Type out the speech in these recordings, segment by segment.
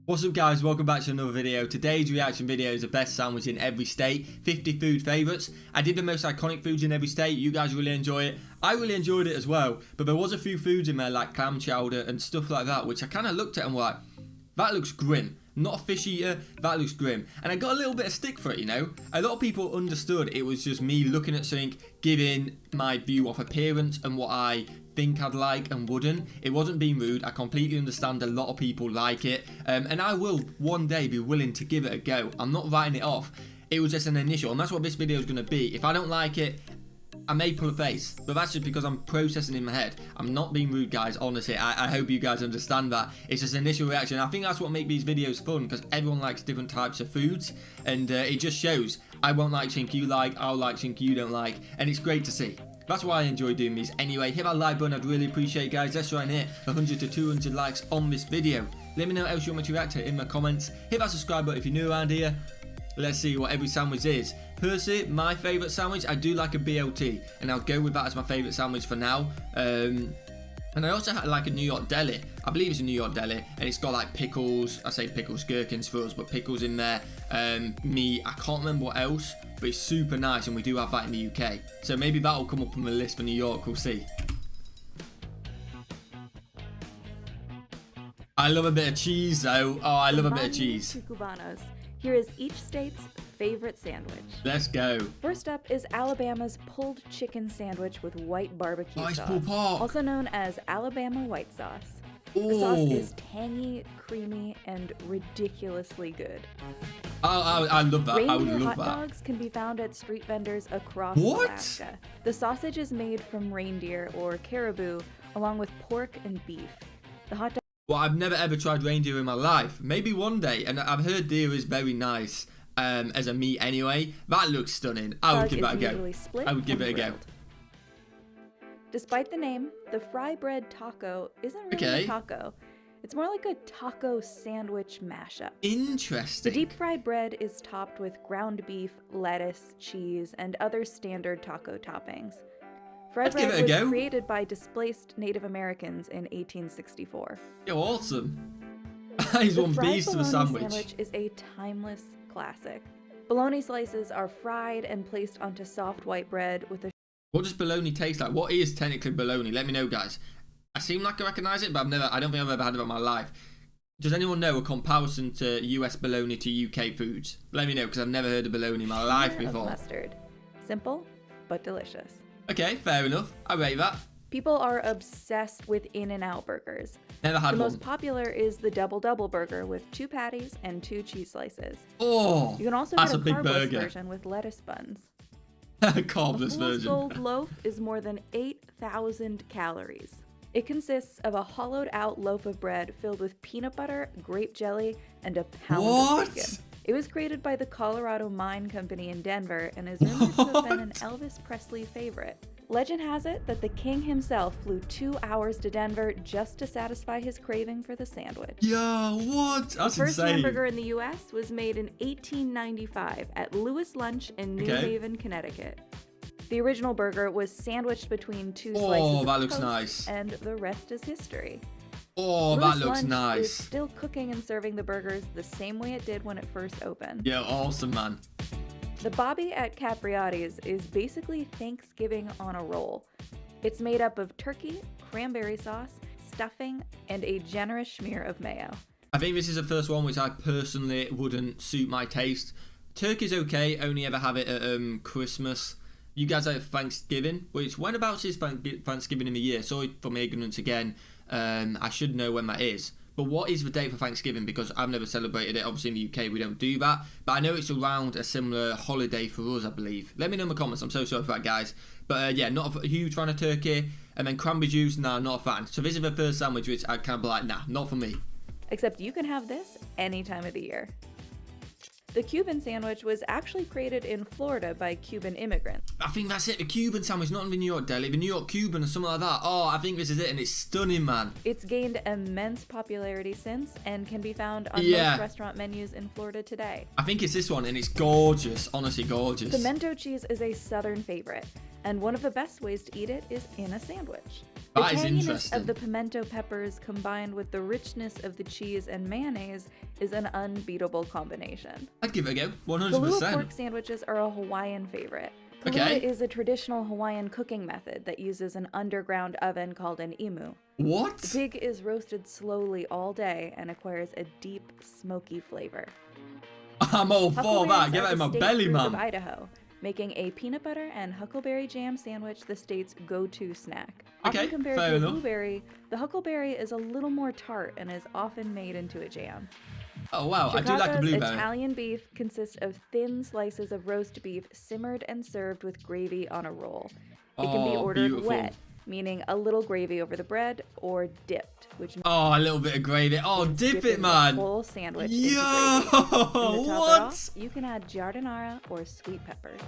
What's up guys, welcome back to another video. Today's reaction video is the best sandwich in every state, 50 food favourites. I did the most iconic foods in every state. You guys really enjoy it. I really enjoyed it as well, but there was a few foods in there like clam chowder and stuff like that, which I kind of looked at and were like, that looks grim. Not a fish eater, that looks grim. And I got a little bit of stick for it, you know. A lot of people understood it was just me looking at something, giving my view of appearance and what I think I'd like and wouldn't. It wasn't being rude. I completely understand a lot of people like it. And I will one day be willing to give it a go. I'm not writing it off. It was just an initial, and that's what this video is going to be. If I don't like it, I may pull a face, but that's just because I'm processing in my head. I'm not being rude, guys, honestly. I hope you guys understand that. It's just an initial reaction. I think that's what makes these videos fun, because everyone likes different types of foods, and it just shows I won't like something you like, I'll like something you don't like, and it's great to see. That's why I enjoy doing these. Anyway, hit that like button, I'd really appreciate it, guys. Let's try and hit 100 to 200 likes on this video. Let me know what else you want me to react to in the comments. Hit that subscribe button if you're new around here. Let's see what every sandwich is. Personally, my favourite sandwich, I do like a BLT, and I'll go with that as my favourite sandwich for now. And I also had like a New York deli. I believe it's a New York deli, and it's got like pickles. I say pickles, gherkins for us, but pickles in there. Meat, I can't remember what else, but it's super nice, and we do have that in the UK. So maybe that'll come up on the list for New York, we'll see. I love a bit of cheese though. Oh, I love a bit of cheese. Here is each state's favorite sandwich. Let's go. First up is Alabama's pulled chicken sandwich with white barbecue sauce, pulled pork, also known as Alabama white sauce. Ooh. The sauce is tangy, creamy, and ridiculously good. I love that. I would Reindeer love hot that. dogs can be found at street vendors across What? Alaska. The sausage is made from reindeer or caribou, along with pork and beef. The hot dog. Well, I've never ever tried reindeer in my life. Maybe one day, and I've heard deer is very nice as a meat anyway. That looks stunning. I would give that a go. I would give it a go. Despite the name, the fry bread taco isn't really a taco. It's more like a taco sandwich mashup. Interesting. The deep fried bread is topped with ground beef, lettuce, cheese, and other standard taco toppings. Fried bread was created by displaced Native Americans in 1864. Yo, awesome. He's one beast to the sandwich. The sandwich is a timeless classic. Bologna slices are fried and placed onto soft white bread with a... What does bologna taste like? What is technically bologna? Let me know, guys. I seem like I recognise it, but I don't think I've ever had it in my life. Does anyone know a comparison to US bologna to UK foods? Let me know, because I've never heard of bologna in my life before. Mustard. Simple, but delicious. Okay, fair enough. I rate that. People are obsessed with In-N-Out burgers. Never had one. The most popular is the double burger with 2 patties and 2 cheese slices. Oh, you can also get a carbless version with lettuce buns. Carbless version. A gold loaf is more than 8,000 calories. It consists of a hollowed-out loaf of bread filled with peanut butter, grape jelly, and a pound of bacon. It was created by the Colorado Mine Company in Denver and is rumored to have been an Elvis Presley favorite. Legend has it that the king himself flew 2 hours to Denver just to satisfy his craving for the sandwich. Yo, what? That's the first insane. hamburger in the U.S. was made in 1895 at Lewis Lunch in New Haven, Connecticut. The original burger was sandwiched between 2 slices of that looks toast, nice. And the rest is history. Oh, Lewis that looks Lunch nice. is still cooking and serving the burgers the same way it did when it first opened. Yeah, awesome, man. The Bobby at Capriotti's is basically Thanksgiving on a roll. It's made up of turkey, cranberry sauce, stuffing, and a generous smear of mayo. I think this is the first one which I personally wouldn't suit my taste. Turkey's okay, only ever have it at Christmas. You guys have Thanksgiving, which whenabouts is Thanksgiving in the year? Sorry for my ignorance again. I should know when that is. But what is the date for Thanksgiving? Because I've never celebrated it. Obviously in the UK we don't do that. But I know it's around a similar holiday for us, I believe. Let me know in the comments. I'm so sorry for that, guys. But yeah, not a huge fan of turkey. And then cranberry juice, nah, not a fan. So this is the first sandwich which I kind of be like, nah, not for me. Except you can have this any time of the year. The Cuban sandwich was actually created in Florida by Cuban immigrants. I think that's it, the Cuban sandwich, not in the New York deli, the New York Cuban or something like that. Oh, I think this is it, and it's stunning, man. It's gained immense popularity since, and can be found on most restaurant menus in Florida today. I think it's this one, and it's gorgeous, honestly gorgeous. Pimento cheese is a southern favorite, and one of the best ways to eat it is in a sandwich. The That is tanginess interesting. of the pimento peppers combined with the richness of the cheese and mayonnaise is an unbeatable combination. I'd give it a go, Kahlua 100%. pork sandwiches are a Hawaiian favorite. Kahlua Okay. is a traditional Hawaiian cooking method that uses an underground oven called an imu. What? The pig is roasted slowly all day and acquires a deep, smoky flavor. I'm all for that. Huckleberries Get are that in the my state belly, fruit of man. Idaho, making a peanut butter and huckleberry jam sandwich the state's go-to snack. Okay, Often compared fair to a enough. blueberry, the huckleberry is a little more tart and is often made into a jam. Oh, wow. I do like a Chicago's blueberry. Italian beef consists of thin slices of roast beef simmered and served with gravy on a roll. It can be Oh, ordered beautiful. wet, meaning a little gravy over the bread, or dipped, which Oh, a little bit of gravy. Oh, means dip it, dipping the man. whole sandwich into Yo, gravy. And to top it what? off, you can add giardiniera or sweet peppers.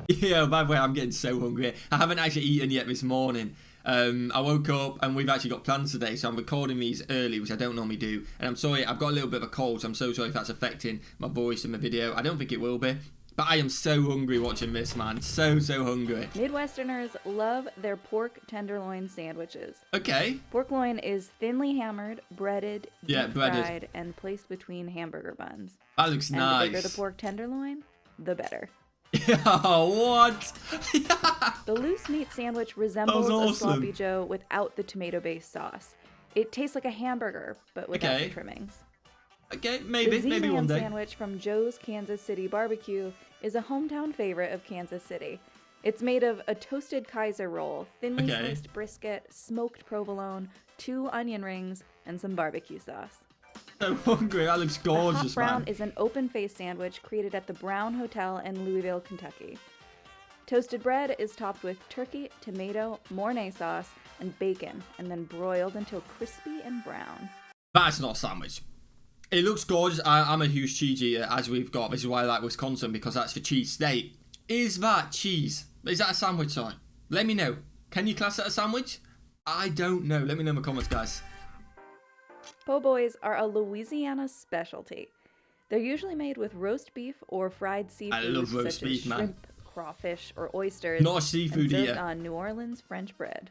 Yeah, by the way, I'm getting so hungry. I haven't actually eaten yet this morning. I woke up and we've actually got plans today, so I'm recording these early, which I don't normally do. And I'm sorry, I've got a little bit of a cold, so I'm so sorry if that's affecting my voice in the video. I don't think it will be. But I am so hungry watching this, man. So hungry. Midwesterners love their pork tenderloin sandwiches. Okay. Pork loin is thinly hammered, breaded, Yeah, deep breaded. fried, and placed between hamburger buns. That looks And nice. the bigger the pork tenderloin, the better. What? The loose meat sandwich resembles awesome. a sloppy joe without the tomato-based sauce. It tastes like a hamburger, but without Okay. the trimmings. Okay, The maybe Z-Man one day. sandwich from Joe's Kansas City Barbecue is a hometown favorite of Kansas City. It's made of a toasted Kaiser roll, thinly Okay. sliced brisket, smoked provolone, 2 onion rings, and some barbecue sauce. So hungry. That looks The Hot gorgeous, Brown man. is an open-faced sandwich created at the Brown Hotel in Louisville, Kentucky. Toasted bread is topped with turkey, tomato, Mornay sauce, and bacon, and then broiled until crispy and brown. That's not a sandwich. It looks gorgeous. I'm a huge cheese eater, as we've got. This is why I like Wisconsin, because that's the cheese state. Is that cheese? Is that a sandwich sign? Let me know. Can you class that as a sandwich? I don't know. Let me know in the comments, guys. Po' boys are a Louisiana specialty. They're usually made with roast beef or fried seafood love roast such beef, as man. shrimp, crawfish, or oysters. Not a seafood and served eater. on New Orleans French bread.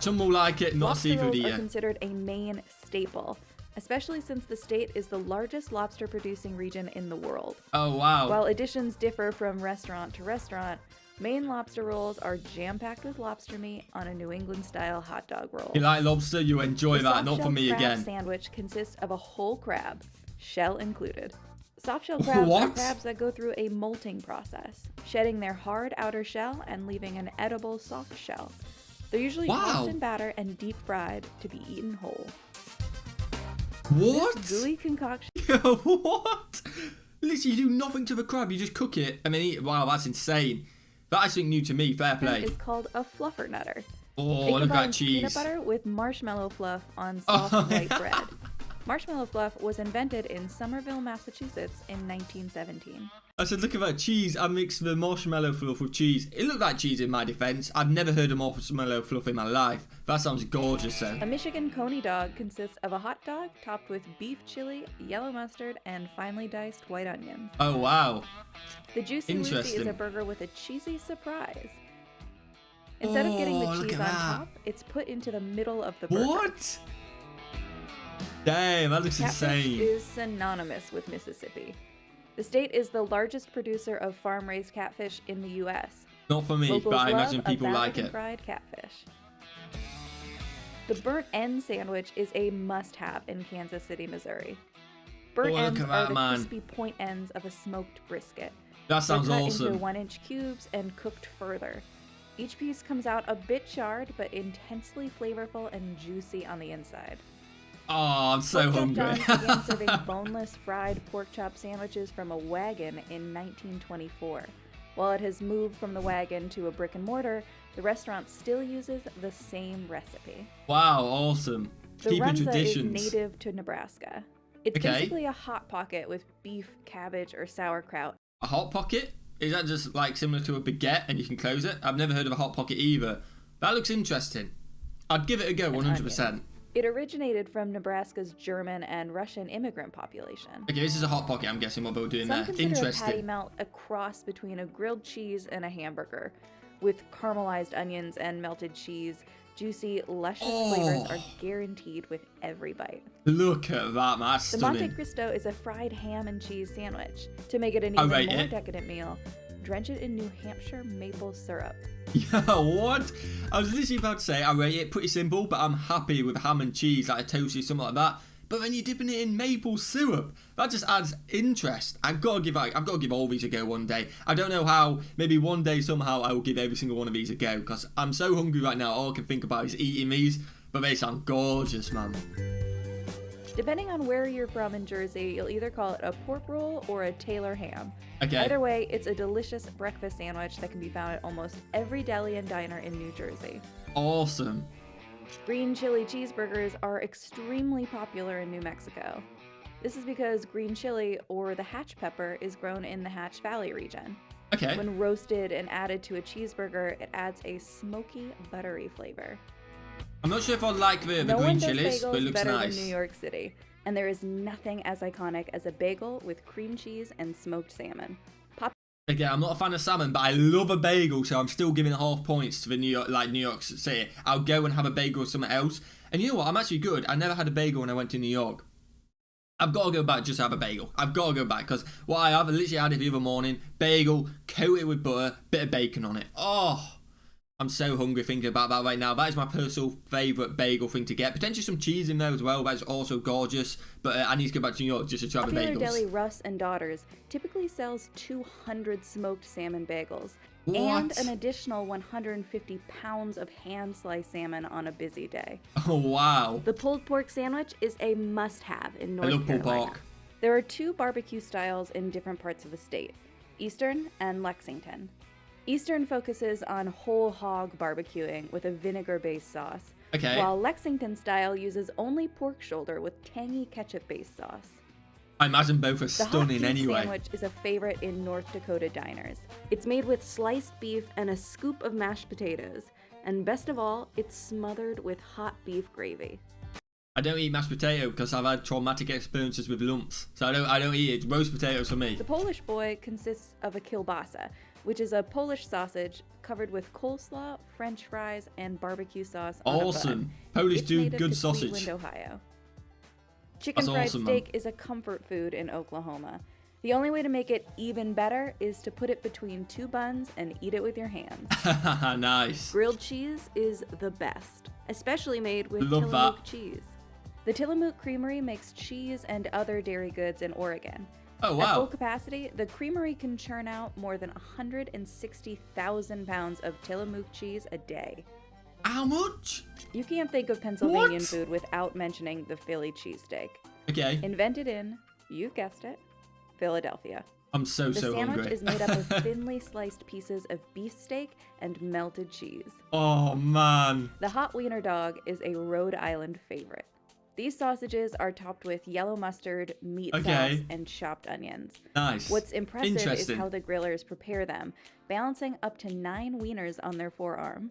Some will like it, not a Lobster seafood rolls eater. are considered a Maine staple, especially since the state is the largest lobster producing region in the world. Oh, wow. While additions differ from restaurant to restaurant, Maine lobster rolls are jam-packed with lobster meat on a New England-style hot dog roll. You like lobster, you enjoy The that. Not for soft-shell me crab again. sandwich consists of a whole crab, shell included. Soft-shell crabs are What? crabs that go through a molting process, shedding their hard outer shell and leaving an edible soft shell. They're usually Wow. tossed in batter and deep fried to be eaten whole. What? This gooey concoction What? Literally, you do nothing to the crab. You just cook it and then eat it. Wow, that's insane. That's something new to me. Fair play. is called a fluffernutter. Oh, It look at that combines cheese. peanut butter with marshmallow fluff on soft white bread. Marshmallow fluff was invented in Somerville, Massachusetts in 1917. I said, look at that cheese. I mixed the marshmallow fluff with cheese. It looked like cheese in my defense. I've never heard of marshmallow fluff in my life. That sounds gorgeous, though. A Michigan Coney Dog consists of a hot dog topped with beef chili, yellow mustard, and finely diced white onions. Oh, wow. The Juicy Lucy is Interesting. a burger with a cheesy surprise. Instead of getting Oh, the look cheese at on that. top, it's put into the middle of the burger. What? Damn, that looks Catfish insane. is synonymous with Mississippi. The state is the largest producer of farm-raised catfish in the U.S. Not for me, Locals but I love imagine a people like Vatican it. fried catfish. The burnt end sandwich is a must-have in Kansas City, Missouri. Burnt Oh, look ends at are that, the man. crispy point ends of a smoked brisket. That sounds They're cut awesome. into 1-inch cubes and cooked further. Each piece comes out a bit charred, but intensely flavorful and juicy on the inside. Oh, I'm so Pork Chop hungry. John's began serving boneless fried pork chop sandwiches from a wagon in 1924. While it has moved from the wagon to a brick and mortar, the restaurant still uses the same recipe. Wow, awesome. The Keeping runza traditions. is native to Nebraska. It's Okay. basically a hot pocket with beef, cabbage, or sauerkraut. A hot pocket? Is that just like similar to a baguette and you can close it? I've never heard of a hot pocket either. That looks interesting. I'd give it a go, 100%. It originated from Nebraska's German and Russian immigrant population. Okay, this is a hot pocket. I'm guessing what we're doing Some there. consider a patty Interesting. melt a cross between a grilled cheese and a hamburger, with caramelized onions and melted cheese, Juicy, luscious flavors are guaranteed with every bite. Look at that, man. That's The stunning. Monte Cristo is a fried ham and cheese sandwich. To make it an even more decadent meal, drench it in New Hampshire maple syrup. Yeah, what? I was literally about to say I rate it pretty simple, but I'm happy with ham and cheese, like a toasty, something like that. But when you're dipping it in maple syrup, that just adds interest. I've got to give all these a go one day. I don't know how. Maybe one day somehow I will give every single one of these a go, because I'm so hungry right now. All I can think about is eating these. But they sound gorgeous, man. Depending on where you're from in Jersey, you'll either call it a pork roll or a Taylor ham. Okay. Either way, it's a delicious breakfast sandwich that can be found at almost every deli and diner in New Jersey. Awesome. Green chili cheeseburgers are extremely popular in New Mexico. This is because green chili, or the Hatch pepper, is grown in the Hatch Valley region. Okay. When roasted and added to a cheeseburger, it adds a smoky, buttery flavor. I'm not sure if I like the No green one does chilies, but it bagels looks better nice. than New York City, and there is nothing as iconic as a bagel with cream cheese and smoked salmon. Again, I'm not a fan of salmon, but I love a bagel, so I'm still giving half points to the New York City. I'll go and have a bagel or something else. And you know what? I'm actually good. I never had a bagel when I went to New York. I've got to go back just to have a bagel. I've got to go back, because what I literally had it the other morning, bagel, coated with butter, bit of bacon on it. Oh, I'm so hungry thinking about that right now. That is my personal favourite bagel thing to get. Potentially some cheese in there as well. That's also gorgeous. But I need to go back to New York just to try the bagels. Popular Deli Russ and Daughters typically sells 200 smoked salmon bagels. What? And an additional 150 pounds of hand-sliced salmon on a busy day. Oh, wow. The pulled pork sandwich is a must-have in North I love pulled Carolina. pork. There are two barbecue styles in different parts of the state, Eastern and Lexington. Eastern focuses on whole hog barbecuing with a vinegar-based sauce, Okay. while Lexington style uses only pork shoulder with tangy ketchup-based sauce. I imagine both are The hot stunning beef anyway. sandwich is a favorite in North Dakota diners. It's made with sliced beef and a scoop of mashed potatoes, and best of all, it's smothered with hot beef gravy. I don't eat mashed potato because I've had traumatic experiences with lumps, so I don't eat it. Roast potatoes for me. The Polish boy consists of a kielbasa, which is a Polish sausage covered with coleslaw, French fries, and barbecue sauce on a bun. Awesome. Polish It's do native good to sausage. Cleveland, Ohio. Chicken That's fried awesome, steak man. is a comfort food in Oklahoma. The only way to make it even better is to put it between two buns and eat it with your hands. Nice. Grilled cheese is the best, especially made with Love Tillamook that. cheese. The Tillamook Creamery makes cheese and other dairy goods in Oregon. Oh, At full wow. capacity, the creamery can churn out more than 160,000 pounds of Tillamook cheese a day. How much? You can't think of Pennsylvanian What? food without mentioning the Philly cheesesteak. Okay. Invented in, you've guessed it, Philadelphia. I'm so The sandwich hungry. is made up of thinly sliced pieces of beefsteak and melted cheese. Oh, man. The hot Wiener Dog is a Rhode Island favorite. These sausages are topped with yellow mustard, meat Okay. sauce, and chopped onions. Nice. What's impressive is Interesting. how the grillers prepare them, balancing up to 9 wieners on their forearm.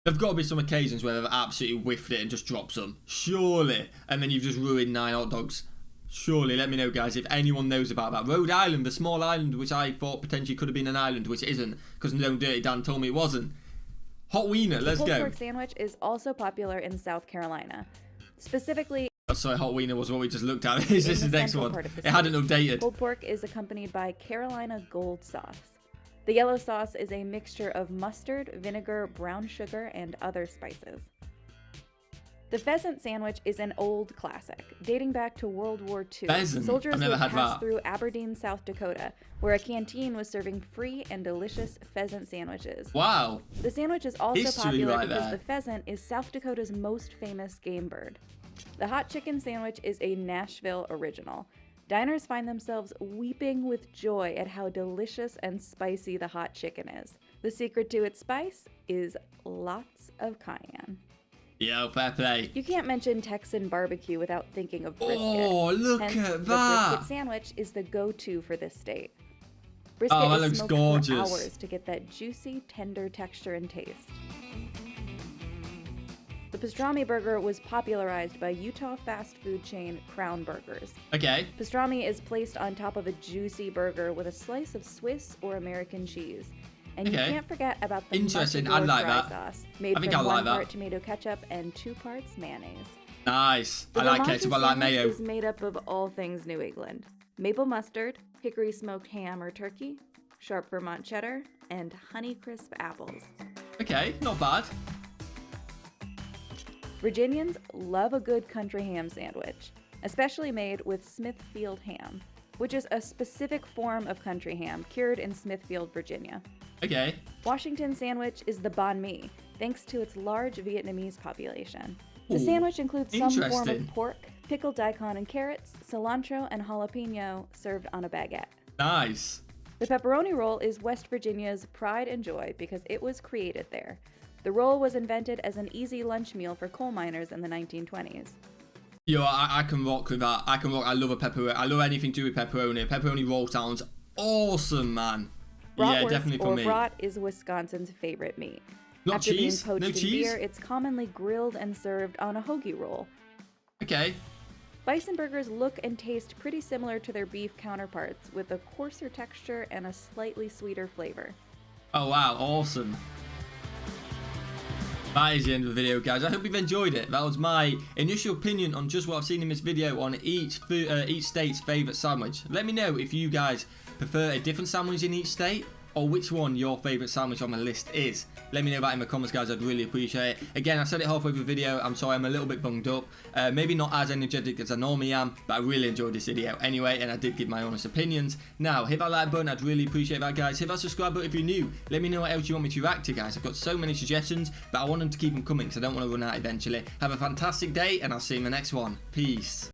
There've got to be some occasions where they've absolutely whiffed it and just dropped some. Surely. And then you've just ruined 9 hot dogs. Surely, let me know, guys, if anyone knows about that. Rhode Island, the small island which I thought potentially could have been an island, which isn't, because No Dirty Dan told me it wasn't. Hot wiener, let's The pulled go. pork sandwich is also popular in South Carolina. Specifically, Oh, sorry, hot wiener was what we just looked at. Is this the the next central one? part of the It hadn't state. updated. pulled pork is accompanied by Carolina Gold sauce. The yellow sauce is a mixture of mustard, vinegar, brown sugar, and other spices. The pheasant sandwich is an old classic, dating back to World War II. Pheasant? Soldiers I've never would had pass that. through Aberdeen, South Dakota, where a canteen was serving free and delicious pheasant sandwiches. Wow. The sandwich is also History popular right because there. the pheasant is South Dakota's most famous game bird. The hot chicken sandwich is a Nashville original. Diners find themselves weeping with joy at how delicious and spicy the hot chicken is. The secret to its spice is lots of cayenne. Yo, fair play. You can't mention Texan barbecue without thinking of brisket. Oh, look Hence, at the that. brisket sandwich is the go-to for this state. Brisket Oh, that is looks smoked gorgeous. for hours to get that juicy, tender texture and taste. The Pastrami Burger was popularized by Utah fast food chain Crown Burgers. Okay. Pastrami is placed on top of a juicy burger with a slice of Swiss or American cheese. And you can't forget about the interesting. I like dry that. Sauce, made from 1 part tomato ketchup and 2 parts mayonnaise. Nice. The I like ketchup. I like mayo. Is made up of all things New England: maple mustard, hickory smoked ham or turkey, sharp Vermont cheddar, and Honeycrisp apples. Okay, not bad. Virginians love a good country ham sandwich, especially made with Smithfield ham, which is a specific form of country ham cured in Smithfield, Virginia. Okay. Washington sandwich is the banh mi, thanks to its large Vietnamese population. The sandwich includes some form of pork, pickled daikon and carrots, cilantro, and jalapeno served on a baguette. Nice. The pepperoni roll is West Virginia's pride and joy because it was created there. The roll was invented as an easy lunch meal for coal miners in the 1920s. Yo, I can rock with that. I love a pepperoni. I love anything to do with pepperoni. A pepperoni roll sounds awesome, man. Bratwurst definitely for me. Brat is Wisconsin's favorite meat. Not After cheese? being poached No in cheese? beer, it's commonly grilled and served on a hoagie roll. Okay. Bison burgers look and taste pretty similar to their beef counterparts, with a coarser texture and a slightly sweeter flavor. Oh, wow. Awesome. That is the end of the video, guys. I hope you've enjoyed it. That was my initial opinion on just what I've seen in this video on each state's favourite sandwich. Let me know if you guys prefer a different sandwich in each state, or which one your favourite sandwich on the list is. Let me know that in the comments, guys. I'd really appreciate it. Again, I said it halfway through the video. I'm sorry, I'm a little bit bunged up. Maybe not as energetic as I normally am, but I really enjoyed this video anyway, and I did give my honest opinions. Now, hit that like button. I'd really appreciate that, guys. Hit that subscribe button if you're new. Let me know what else you want me to react to, guys. I've got so many suggestions, but I want them to keep them coming because I don't want to run out eventually. Have a fantastic day, and I'll see you in the next one. Peace.